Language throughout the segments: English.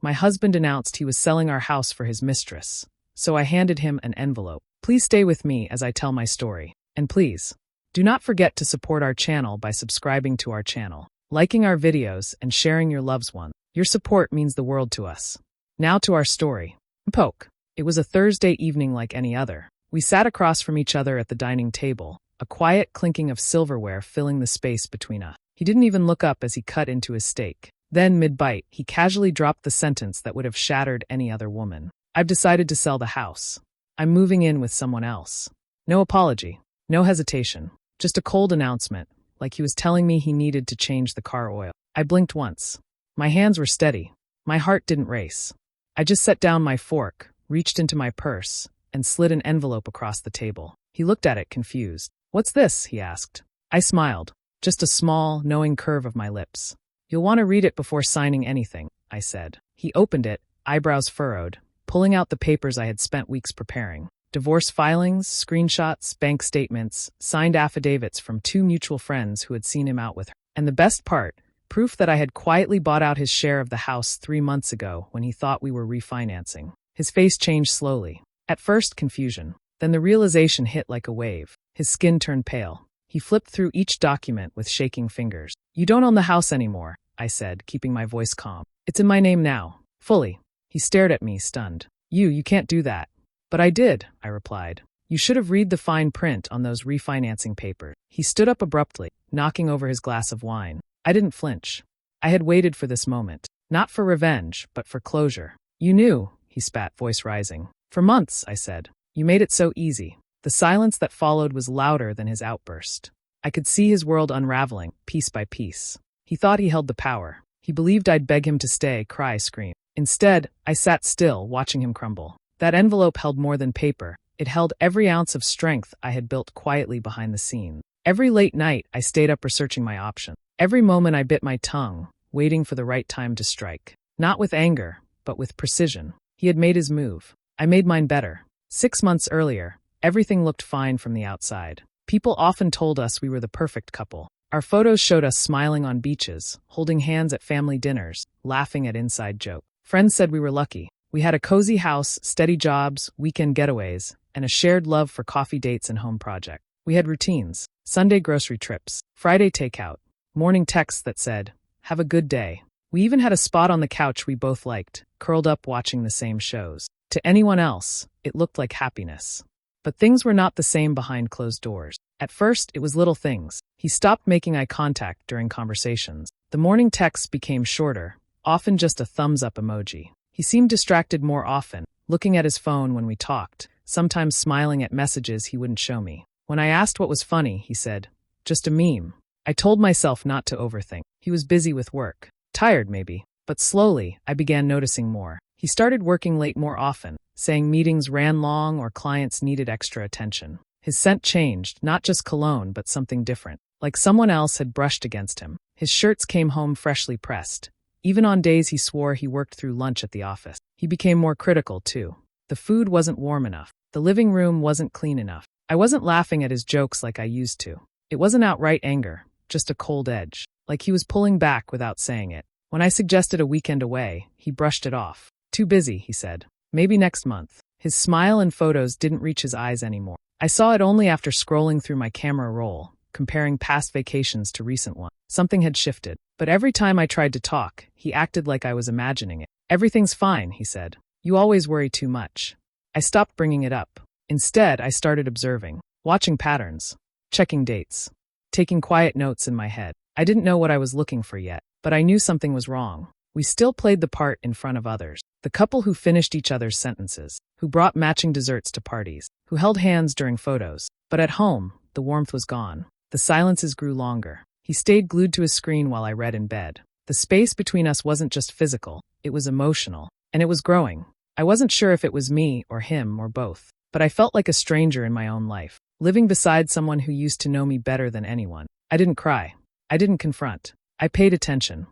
My husband announced he was selling our house for his mistress, so I handed him an envelope. Please stay with me as I tell my story. And please, do not forget to support our channel by subscribing to our channel, liking our videos, and sharing your loved ones. Your support means the world to us. Now to our story. Poke. It was a Thursday evening like any other. We sat across from each other at the dining table, a quiet clinking of silverware filling the space between us. He didn't even look up as he cut into his steak. Then, mid-bite, he casually dropped the sentence that would have shattered any other woman. I've decided to sell the house. I'm moving in with someone else. No apology. No hesitation. Just a cold announcement, like he was telling me he needed to change the car oil. I blinked once. My hands were steady. My heart didn't race. I just set down my fork, reached into my purse, and slid an envelope across the table. He looked at it, confused. "What's this?" he asked. I smiled. Just a small, knowing curve of my lips. "You'll want to read it before signing anything," I said. He opened it, eyebrows furrowed, pulling out the papers I had spent weeks preparing. Divorce filings, screenshots, bank statements, signed affidavits from 2 mutual friends who had seen him out with her. And the best part, proof that I had quietly bought out his share of the house 3 months ago when he thought we were refinancing. His face changed slowly. At first, confusion. Then the realization hit like a wave. His skin turned pale. He flipped through each document with shaking fingers. "You don't own the house anymore," I said, keeping my voice calm. "It's in my name now. Fully." He stared at me, stunned. You can't do that." "But I did," I replied. "You should have read the fine print on those refinancing papers." He stood up abruptly, knocking over his glass of wine. I didn't flinch. I had waited for this moment. Not for revenge, but for closure. "You knew," he spat, voice rising. "For months," I said. "You made it so easy." The silence that followed was louder than his outburst. I could see his world unraveling, piece by piece. He thought he held the power. He believed I'd beg him to stay, cry, scream. Instead, I sat still, watching him crumble. That envelope held more than paper. It held every ounce of strength I had built quietly behind the scenes. Every late night, I stayed up researching my options. Every moment I bit my tongue, waiting for the right time to strike. Not with anger, but with precision. He had made his move. I made mine better. 6 months earlier, everything looked fine from the outside. People often told us we were the perfect couple. Our photos showed us smiling on beaches, holding hands at family dinners, laughing at inside jokes. Friends said we were lucky. We had a cozy house, steady jobs, weekend getaways, and a shared love for coffee dates and home projects. We had routines, Sunday grocery trips, Friday takeout, morning texts that said, "Have a good day." We even had a spot on the couch we both liked, curled up watching the same shows. To anyone else, it looked like happiness. But things were not the same behind closed doors. At first, it was little things. He stopped making eye contact during conversations. The morning texts became shorter, often just a thumbs-up emoji. He seemed distracted more often, looking at his phone when we talked, sometimes smiling at messages he wouldn't show me. When I asked what was funny, he said, "Just a meme." I told myself not to overthink. He was busy with work. Tired, maybe. But slowly, I began noticing more. He started working late more often, saying meetings ran long or clients needed extra attention. His scent changed, not just cologne, but something different, like someone else had brushed against him. His shirts came home freshly pressed. Even on days he swore he worked through lunch at the office. He became more critical, too. The food wasn't warm enough. The living room wasn't clean enough. I wasn't laughing at his jokes like I used to. It wasn't outright anger, just a cold edge, like he was pulling back without saying it. When I suggested a weekend away, he brushed it off. "Too busy," he said. "Maybe next month." His smile and photos didn't reach his eyes anymore. I saw it only after scrolling through my camera roll, comparing past vacations to recent ones. Something had shifted. But every time I tried to talk, he acted like I was imagining it. "Everything's fine," he said. "You always worry too much." I stopped bringing it up. Instead, I started observing, watching patterns, checking dates, taking quiet notes in my head. I didn't know what I was looking for yet, but I knew something was wrong. We still played the part in front of others. The couple who finished each other's sentences, who brought matching desserts to parties, who held hands during photos. But at home, the warmth was gone. The silences grew longer. He stayed glued to his screen while I read in bed. The space between us wasn't just physical, it was emotional. And it was growing. I wasn't sure if it was me or him or both. But I felt like a stranger in my own life, living beside someone who used to know me better than anyone. I didn't cry. I didn't confront. I paid attention.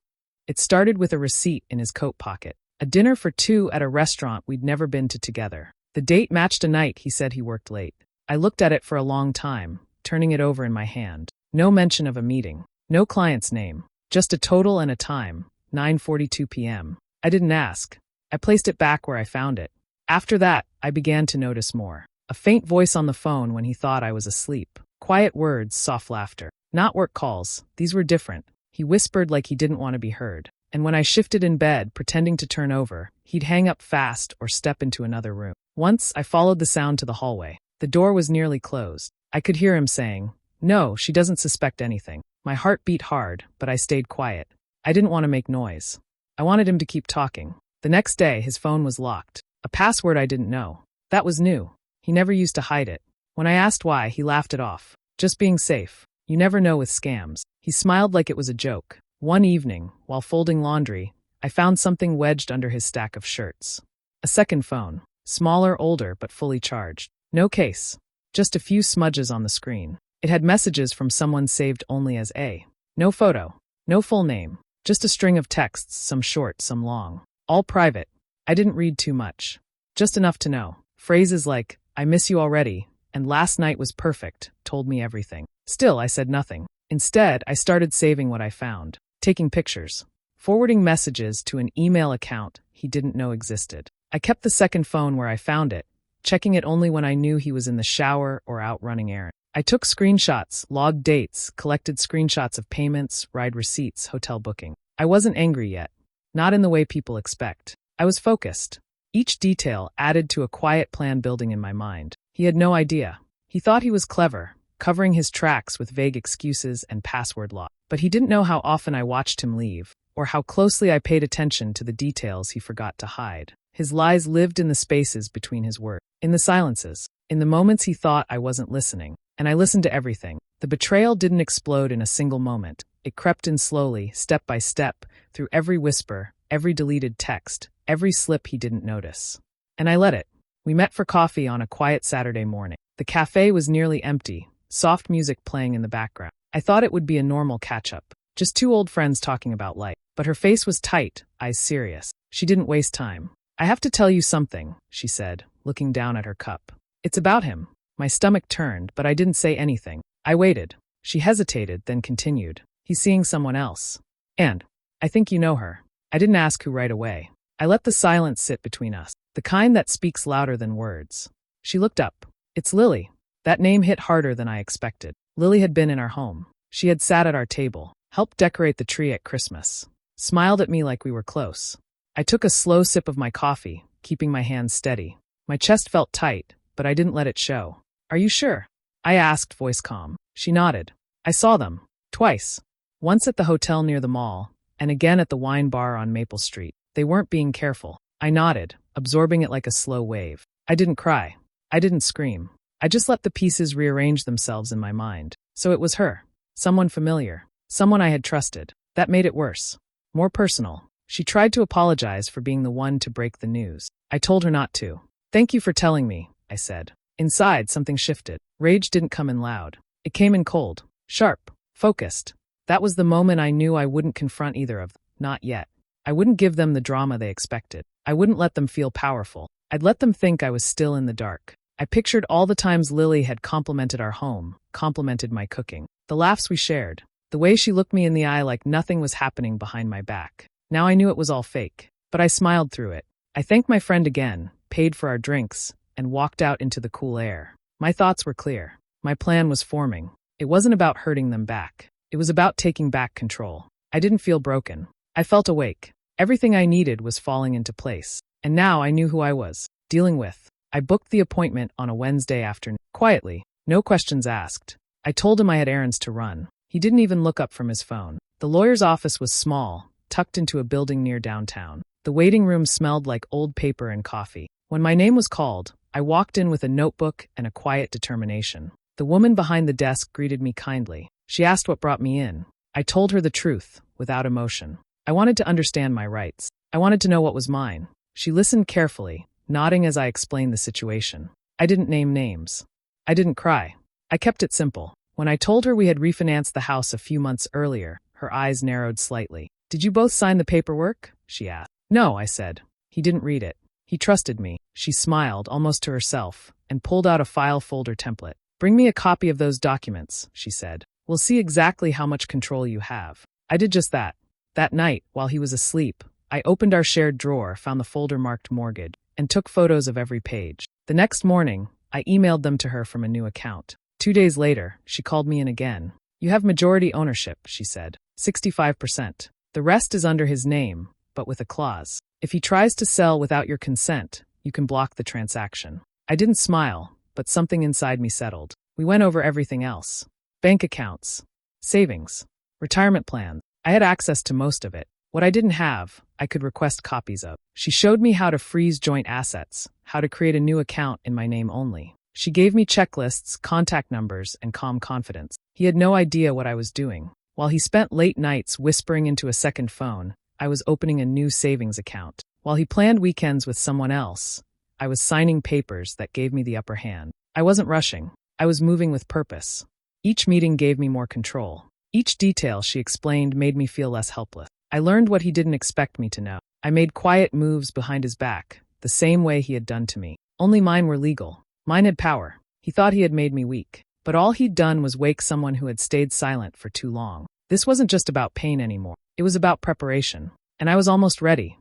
It started with a receipt in his coat pocket. A dinner for 2 at a restaurant we'd never been to together. The date matched a night he said he worked late. I looked at it for a long time, turning it over in my hand. No mention of a meeting. No client's name. Just a total and a time, 9:42 p.m. I didn't ask. I placed it back where I found it. After that, I began to notice more. A faint voice on the phone when he thought I was asleep. Quiet words, soft laughter. Not work calls. These were different. He whispered like he didn't want to be heard. And when I shifted in bed, pretending to turn over, he'd hang up fast or step into another room. Once, I followed the sound to the hallway. The door was nearly closed. I could hear him saying, "No, she doesn't suspect anything." My heart beat hard, but I stayed quiet. I didn't want to make noise. I wanted him to keep talking. The next day, his phone was locked. A password I didn't know. That was new. He never used to hide it. When I asked why, he laughed it off. Just being safe. You never know with scams. He smiled like it was a joke. One evening, while folding laundry, I found something wedged under his stack of shirts. A second phone. Smaller, older, but fully charged. No case. Just a few smudges on the screen. It had messages from someone saved only as A. No photo. No full name. Just a string of texts, some short, some long. All private. I didn't read too much. Just enough to know. Phrases like, "I miss you already," and "last night was perfect," told me everything. Still, I said nothing. Instead, I started saving what I found. Taking pictures. Forwarding messages to an email account he didn't know existed. I kept the second phone where I found it, checking it only when I knew he was in the shower or out running errands. I took screenshots, logged dates, collected screenshots of payments, ride receipts, hotel booking. I wasn't angry yet. Not in the way people expect. I was focused. Each detail added to a quiet plan building in my mind. He had no idea. He thought he was clever, covering his tracks with vague excuses and password lock. But he didn't know how often I watched him leave, or how closely I paid attention to the details he forgot to hide. His lies lived in the spaces between his words, in the silences, in the moments he thought I wasn't listening. And I listened to everything. The betrayal didn't explode in a single moment. It crept in slowly, step by step, through every whisper, every deleted text, every slip he didn't notice. And I let it. We met for coffee on a quiet Saturday morning. The cafe was nearly empty, soft music playing in the background. I thought it would be a normal catch-up, just two old friends talking about life. But her face was tight, eyes serious. She didn't waste time. "I have to tell you something," she said, looking down at her cup. "It's about him." My stomach turned, but I didn't say anything. I waited. She hesitated, then continued. "He's seeing someone else. And I think you know her." I didn't ask who right away. I let the silence sit between us, the kind that speaks louder than words. She looked up. "It's Lily." That name hit harder than I expected. Lily had been in our home. She had sat at our table, helped decorate the tree at Christmas, smiled at me like we were close. I took a slow sip of my coffee, keeping my hands steady. My chest felt tight, but I didn't let it show. "Are you sure?" I asked, voice calm. She nodded. "I saw them. Twice. Once at the hotel near the mall, and again at the wine bar on Maple Street. They weren't being careful." I nodded, absorbing it like a slow wave. I didn't cry. I didn't scream. I just let the pieces rearrange themselves in my mind. So it was her. Someone familiar. Someone I had trusted. That made it worse. More personal. She tried to apologize for being the one to break the news. I told her not to. "Thank you for telling me," I said. Inside, something shifted. Rage didn't come in loud. It came in cold, sharp, focused. That was the moment I knew I wouldn't confront either of them. Not yet. I wouldn't give them the drama they expected. I wouldn't let them feel powerful. I'd let them think I was still in the dark. I pictured all the times Lily had complimented our home, complimented my cooking, the laughs we shared, the way she looked me in the eye like nothing was happening behind my back. Now I knew it was all fake, but I smiled through it. I thanked my friend again, paid for our drinks, and walked out into the cool air. My thoughts were clear. My plan was forming. It wasn't about hurting them back. It was about taking back control. I didn't feel broken. I felt awake. Everything I needed was falling into place. And now I knew who I was dealing with. I booked the appointment on a Wednesday afternoon. Quietly, no questions asked. I told him I had errands to run. He didn't even look up from his phone. The lawyer's office was small, tucked into a building near downtown. The waiting room smelled like old paper and coffee. When my name was called, I walked in with a notebook and a quiet determination. The woman behind the desk greeted me kindly. She asked what brought me in. I told her the truth, without emotion. I wanted to understand my rights. I wanted to know what was mine. She listened carefully, nodding as I explained the situation. I didn't name names. I didn't cry. I kept it simple. When I told her we had refinanced the house a few months earlier, her eyes narrowed slightly. "Did you both sign the paperwork?" she asked. "No," I said. He didn't read it. He trusted me. She smiled, almost to herself, and pulled out a file folder template. "Bring me a copy of those documents," she said. "We'll see exactly how much control you have." I did just that. That night, while he was asleep, I opened our shared drawer, found the folder marked mortgage, and took photos of every page. The next morning, I emailed them to her from a new account. 2 days later, she called me in again. "You have majority ownership," she said. 65%. The rest is under his name, but with a clause. If he tries to sell without your consent, you can block the transaction. I didn't smile, but something inside me settled. We went over everything else. Bank accounts, savings, retirement plans. I had access to most of it. What I didn't have, I could request copies of. She showed me how to freeze joint assets, how to create a new account in my name only. She gave me checklists, contact numbers, and calm confidence. He had no idea what I was doing. While he spent late nights whispering into a second phone, I was opening a new savings account. While he planned weekends with someone else, I was signing papers that gave me the upper hand. I wasn't rushing. I was moving with purpose. Each meeting gave me more control. Each detail she explained made me feel less helpless. I learned what he didn't expect me to know. I made quiet moves behind his back, the same way he had done to me. Only mine were legal. Mine had power. He thought he had made me weak. But all he'd done was wake someone who had stayed silent for too long. This wasn't just about pain anymore. It was about preparation. And I was almost ready.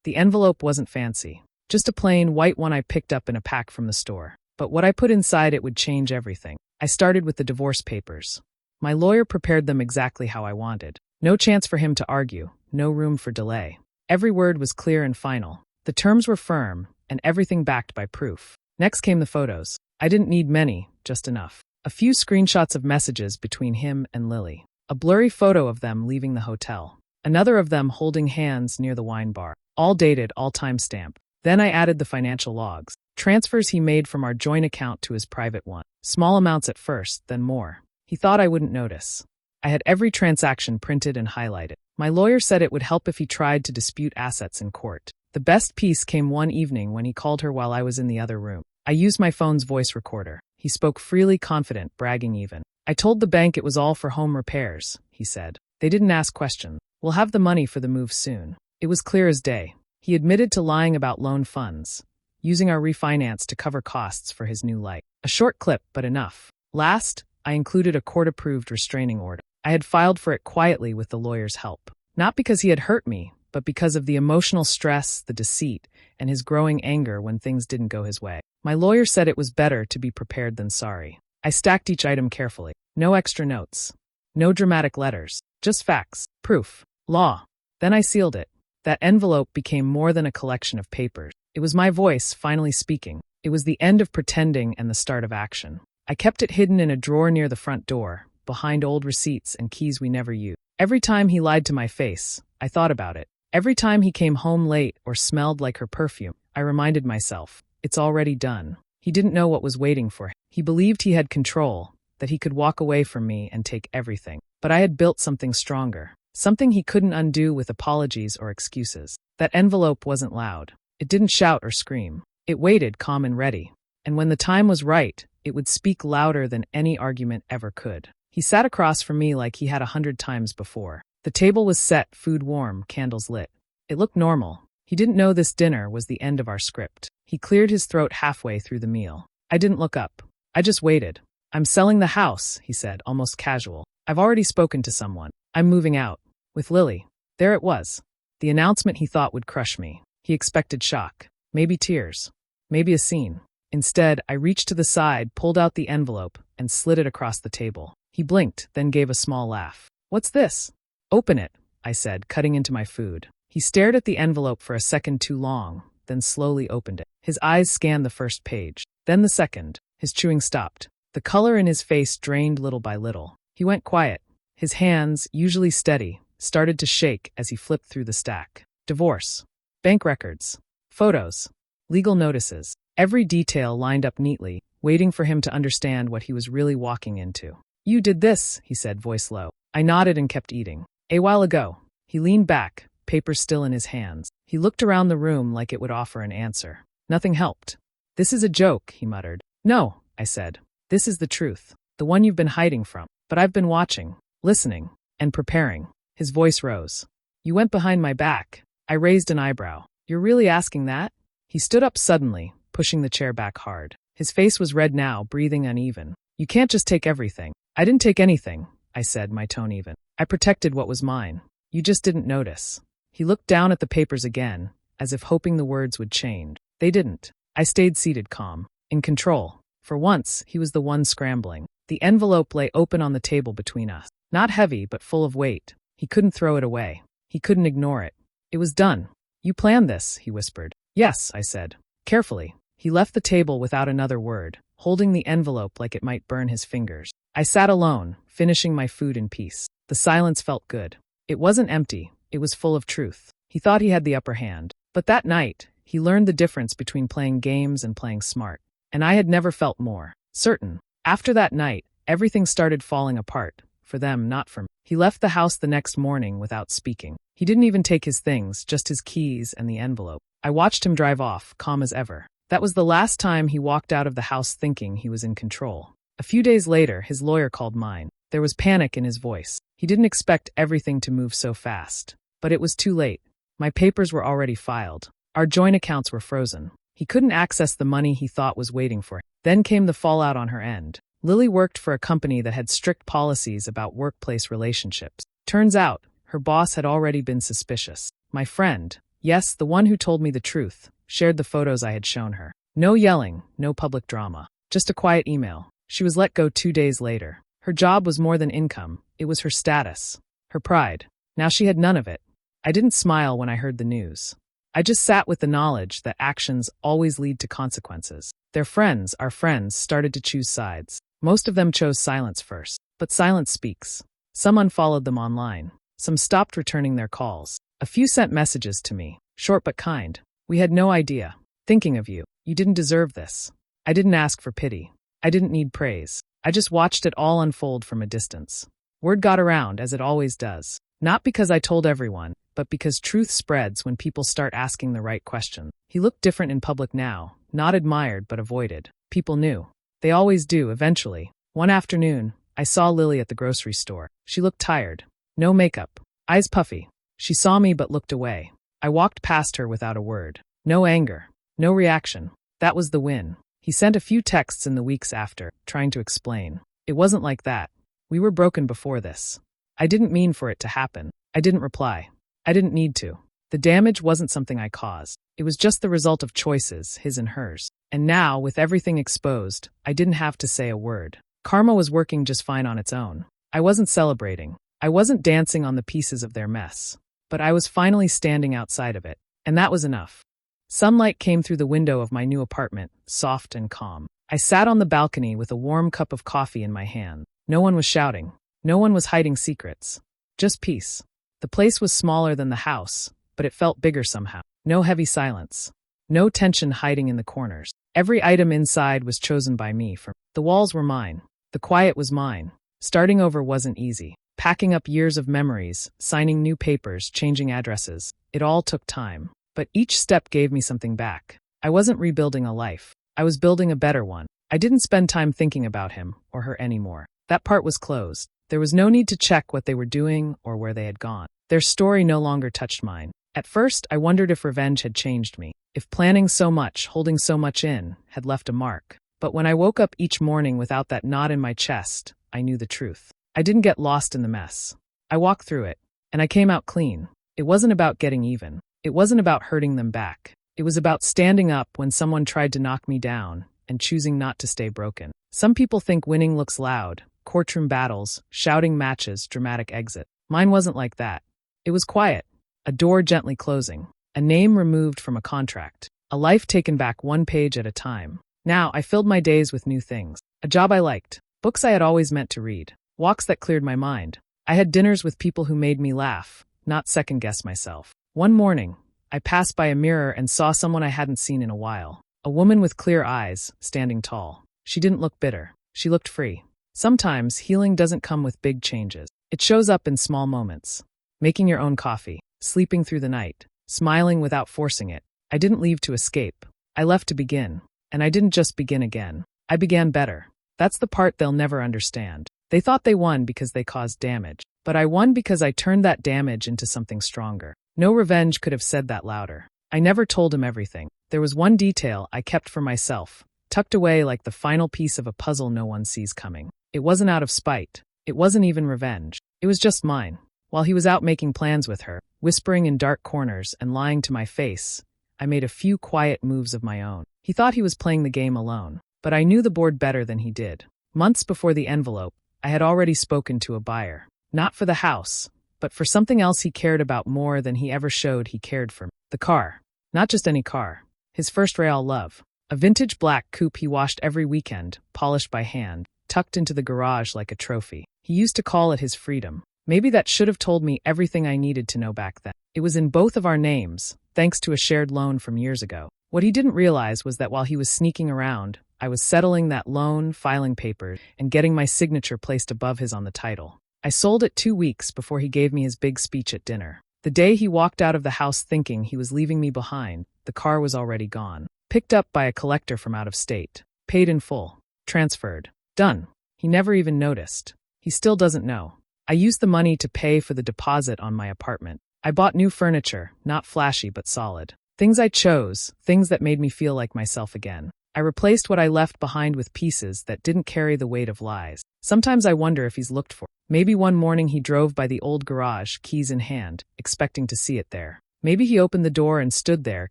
The envelope wasn't fancy. Just a plain white one I picked up in a pack from the store. But what I put inside it would change everything. I started with the divorce papers. My lawyer prepared them exactly how I wanted. No chance for him to argue, no room for delay. Every word was clear and final. The terms were firm, and everything backed by proof. Next came the photos. I didn't need many, just enough. A few screenshots of messages between him and Lily. A blurry photo of them leaving the hotel. Another of them holding hands near the wine bar. All dated, all time-stamped. Then I added the financial logs. Transfers he made from our joint account to his private one. Small amounts at first, then more. He thought I wouldn't notice. I had every transaction printed and highlighted. My lawyer said it would help if he tried to dispute assets in court. The best piece came one evening when he called her while I was in the other room. I used my phone's voice recorder. He spoke freely, confident, bragging even. "I told the bank it was all for home repairs," he said. "They didn't ask questions. We'll have the money for the move soon." It was clear as day. He admitted to lying about loan funds, using our refinance to cover costs for his new life. A short clip, but enough. Last, I included a court-approved restraining order. I had filed for it quietly with the lawyer's help. Not because he had hurt me, but because of the emotional stress, the deceit, and his growing anger when things didn't go his way. My lawyer said it was better to be prepared than sorry. I stacked each item carefully. No extra notes. No dramatic letters. Just facts, proof, law. Then I sealed it. That envelope became more than a collection of papers. It was my voice finally speaking. It was the end of pretending and the start of action. I kept it hidden in a drawer near the front door, behind old receipts and keys we never used. Every time he lied to my face, I thought about it. Every time he came home late or smelled like her perfume, I reminded myself, it's already done. He didn't know what was waiting for him. He believed he had control, that he could walk away from me and take everything. But I had built something stronger. Something he couldn't undo with apologies or excuses. That envelope wasn't loud. It didn't shout or scream. It waited, calm and ready. And when the time was right, it would speak louder than any argument ever could. He sat across from me like he had 100 times before. The table was set, food warm, candles lit. It looked normal. He didn't know this dinner was the end of our script. He cleared his throat halfway through the meal. I didn't look up. I just waited. "I'm selling the house," he said, almost casual. "I've already spoken to someone. I'm moving out. With Lily." There it was. The announcement he thought would crush me. He expected shock. Maybe tears. Maybe a scene. Instead, I reached to the side, pulled out the envelope, and slid it across the table. He blinked, then gave a small laugh. "What's this?" "Open it," I said, cutting into my food. He stared at the envelope for a second too long, then slowly opened it. His eyes scanned the first page, then the second. His chewing stopped. The color in his face drained little by little. He went quiet. His hands, usually steady, started to shake as he flipped through the stack. Divorce. Bank records. Photos. Legal notices. Every detail lined up neatly, waiting for him to understand what he was really walking into. "You did this," he said, voice low. I nodded and kept eating. "A while ago." He leaned back, papers still in his hands. He looked around the room like it would offer an answer. Nothing helped. "This is a joke," he muttered. "No," I said. "This is the truth. The one you've been hiding from. But I've been watching, listening, and preparing." His voice rose. "You went behind my back." I raised an eyebrow. "You're really asking that?" He stood up suddenly, pushing the chair back hard. His face was red now, breathing uneven. "You can't just take everything." "I didn't take anything," I said, my tone even. "I protected what was mine. You just didn't notice." He looked down at the papers again, as if hoping the words would change. They didn't. I stayed seated calm, in control. For once, he was the one scrambling. The envelope lay open on the table between us. Not heavy, but full of weight. He couldn't throw it away. He couldn't ignore it. It was done. You planned this, he whispered. Yes, I said. Carefully. He left the table without another word, holding the envelope like it might burn his fingers. I sat alone, finishing my food in peace. The silence felt good. It wasn't empty. It was full of truth. He thought he had the upper hand. But that night, he learned the difference between playing games and playing smart. And I had never felt more certain. After that night, everything started falling apart. For them, not for me. He left the house the next morning without speaking. He didn't even take his things, just his keys and the envelope. I watched him drive off, calm as ever. That was the last time he walked out of the house thinking he was in control. A few days later, his lawyer called mine. There was panic in his voice. He didn't expect everything to move so fast. But it was too late. My papers were already filed. Our joint accounts were frozen. He couldn't access the money he thought was waiting for him. Then came the fallout on her end. Lily worked for a company that had strict policies about workplace relationships. Turns out, her boss had already been suspicious. My friend, yes, the one who told me the truth, shared the photos I had shown her. No yelling, no public drama. Just a quiet email. She was let go 2 days later. Her job was more than income. It was her status. Her pride. Now she had none of it. I didn't smile when I heard the news. I just sat with the knowledge that actions always lead to consequences. Their friends, our friends, started to choose sides. Most of them chose silence first. But silence speaks. Some unfollowed them online. Some stopped returning their calls. A few sent messages to me, short but kind. We had no idea. Thinking of you. You didn't deserve this. I didn't ask for pity. I didn't need praise. I just watched it all unfold from a distance. Word got around, as it always does. Not because I told everyone, but because truth spreads when people start asking the right question. He looked different in public now, not admired but avoided. People knew. They always do, eventually. One afternoon, I saw Lily at the grocery store. She looked tired. No makeup. Eyes puffy. She saw me but looked away. I walked past her without a word. No anger. No reaction. That was the win. He sent a few texts in the weeks after, trying to explain. It wasn't like that. We were broken before this. I didn't mean for it to happen. I didn't reply. I didn't need to. The damage wasn't something I caused. It was just the result of choices, his and hers. And now, with everything exposed, I didn't have to say a word. Karma was working just fine on its own. I wasn't celebrating. I wasn't dancing on the pieces of their mess. But I was finally standing outside of it. And that was enough. Sunlight came through the window of my new apartment, soft and calm. I sat on the balcony with a warm cup of coffee in my hand. No one was shouting. No one was hiding secrets. Just peace. The place was smaller than the house, but it felt bigger somehow. No heavy silence. No tension hiding in the corners. Every item inside was chosen by me. The walls were mine. The quiet was mine. Starting over wasn't easy. Packing up years of memories, signing new papers, changing addresses. It all took time. But each step gave me something back. I wasn't rebuilding a life. I was building a better one. I didn't spend time thinking about him or her anymore. That part was closed. There was no need to check what they were doing or where they had gone. Their story no longer touched mine. At first, I wondered if revenge had changed me. If planning so much, holding so much in, had left a mark. But when I woke up each morning without that knot in my chest, I knew the truth. I didn't get lost in the mess. I walked through it, and I came out clean. It wasn't about getting even. It wasn't about hurting them back. It was about standing up when someone tried to knock me down and choosing not to stay broken. Some people think winning looks loud, courtroom battles, shouting matches, dramatic exit. Mine wasn't like that. It was quiet. A door gently closing. A name removed from a contract. A life taken back one page at a time. Now, I filled my days with new things. A job I liked. Books I had always meant to read. Walks that cleared my mind. I had dinners with people who made me laugh, not second-guess myself. One morning, I passed by a mirror and saw someone I hadn't seen in a while. A woman with clear eyes, standing tall. She didn't look bitter. She looked free. Sometimes, healing doesn't come with big changes. It shows up in small moments. Making your own coffee. Sleeping through the night. Smiling without forcing it. I didn't leave to escape. I left to begin. And I didn't just begin again. I began better. That's the part they'll never understand. They thought they won because they caused damage. But I won because I turned that damage into something stronger. No revenge could have said that louder. I never told him everything. There was one detail I kept for myself, tucked away like the final piece of a puzzle no one sees coming. It wasn't out of spite. It wasn't even revenge. It was just mine. While he was out making plans with her, whispering in dark corners and lying to my face. I made a few quiet moves of my own. He thought he was playing the game alone, but I knew the board better than he did. Months before the envelope, I had already spoken to a buyer. Not for the house, but for something else he cared about more than he ever showed he cared for me. The car. Not just any car. His first real love. A vintage black coupe he washed every weekend, polished by hand, tucked into the garage like a trophy. He used to call it his freedom. Maybe that should have told me everything I needed to know back then. It was in both of our names, thanks to a shared loan from years ago. What he didn't realize was that while he was sneaking around, I was settling that loan, filing papers, and getting my signature placed above his on the title. I sold it 2 weeks before he gave me his big speech at dinner. The day he walked out of the house thinking he was leaving me behind, the car was already gone. Picked up by a collector from out of state. Paid in full. Transferred. Done. He never even noticed. He still doesn't know. I used the money to pay for the deposit on my apartment. I bought new furniture, not flashy but solid. Things I chose, things that made me feel like myself again. I replaced what I left behind with pieces that didn't carry the weight of lies. Sometimes I wonder if he's looked for it. Maybe one morning he drove by the old garage, keys in hand, expecting to see it there. Maybe he opened the door and stood there,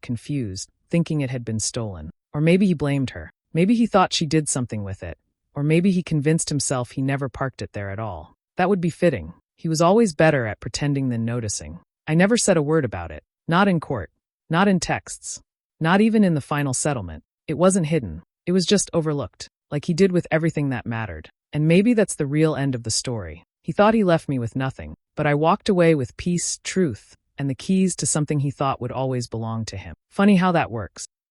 confused, thinking it had been stolen. Or maybe he blamed her. Maybe he thought she did something with it. Or maybe he convinced himself he never parked it there at all. That would be fitting. He was always better at pretending than noticing. I never said a word about it. Not in court. Not in texts. Not even in the final settlement. It wasn't hidden. It was just overlooked, like he did with everything that mattered. And maybe that's the real end of the story. He thought he left me with nothing, but I walked away with peace, truth, and the keys to something he thought would always belong to him. Funny how that works.